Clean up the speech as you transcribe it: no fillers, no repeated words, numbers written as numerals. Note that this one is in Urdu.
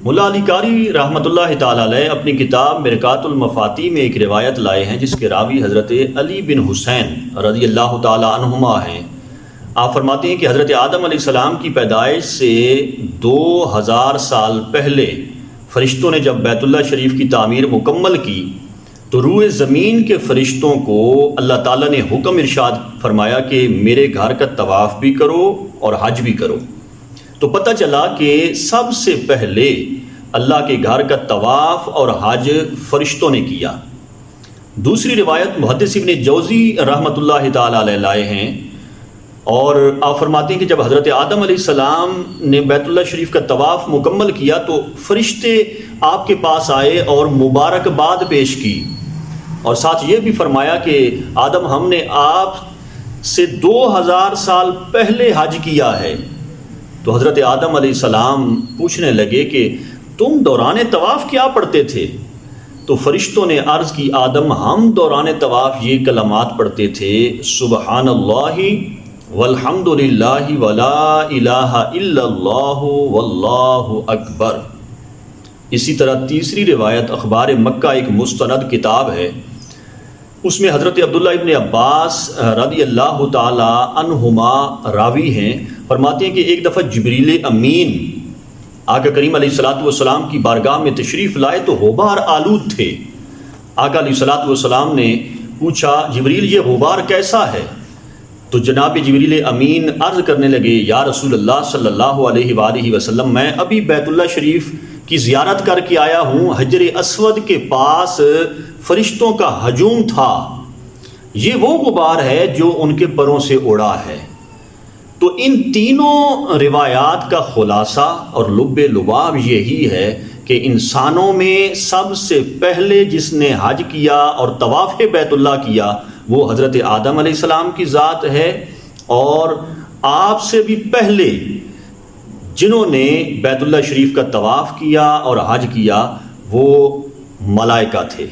ملا علی قاری رحمۃ اللہ تعالی علیہ اپنی کتاب مرقات المفاتیح میں ایک روایت لائے ہیں جس کے راوی حضرت علی بن حسین رضی اللہ تعالی عنہما ہیں۔ آپ فرماتے ہیں کہ حضرت آدم علیہ السلام کی پیدائش سے 2000 سال پہلے فرشتوں نے جب بیت اللہ شریف کی تعمیر مکمل کی تو روئے زمین کے فرشتوں کو اللہ تعالیٰ نے حکم ارشاد فرمایا کہ میرے گھر کا طواف بھی کرو اور حج بھی کرو۔ تو پتہ چلا کہ سب سے پہلے اللہ کے گھر کا طواف اور حج فرشتوں نے کیا۔ دوسری روایت محدث ابن جوزی رحمۃ اللہ تعالی علیہ لائے ہیں اور آپ فرماتے ہیں کہ جب حضرت آدم علیہ السلام نے بیت اللہ شریف کا طواف مکمل کیا تو فرشتے آپ کے پاس آئے اور مبارکباد پیش کی، اور ساتھ یہ بھی فرمایا کہ آدم ہم نے آپ سے 2000 سال پہلے حج کیا ہے۔ تو حضرت آدم علیہ السلام پوچھنے لگے کہ تم دوران طواف کیا پڑھتے تھے؟ تو فرشتوں نے عرض کی آدم ہم دوران طواف یہ کلمات پڑھتے تھے سبحان اللہ والحمد للہ ولا الہ الا اللہ واللہ اکبر۔ اسی طرح تیسری روایت اخبار مکہ ایک مستند کتاب ہے، اس میں حضرت عبداللہ ابن عباس رضی اللہ تعالی عنہما راوی ہیں، فرماتے ہیں کہ ایک دفعہ جبریل امین آقا کریم علیہ الصلوۃ والسلام کی بارگاہ میں تشریف لائے تو غبار آلود تھے۔ آقا علیہ الصلوۃ والسلام نے پوچھا جبریل یہ غبار کیسا ہے؟ تو جناب جبریل امین عرض کرنے لگے یا رسول اللہ صلی اللہ علیہ وآلہ وسلم میں ابھی بیت اللہ شریف کی زیارت کر کے آیا ہوں، حجر اسود کے پاس فرشتوں کا ہجوم تھا، یہ وہ غبار ہے جو ان کے پروں سے اڑا ہے۔ تو ان تینوں روایات کا خلاصہ اور لب لباب یہی ہے کہ انسانوں میں سب سے پہلے جس نے حج کیا اور طواف بیت اللہ کیا وہ حضرت آدم علیہ السلام کی ذات ہے، اور آپ سے بھی پہلے جنہوں نے بیت اللہ شریف کا طواف کیا اور حج کیا وہ ملائکہ تھے۔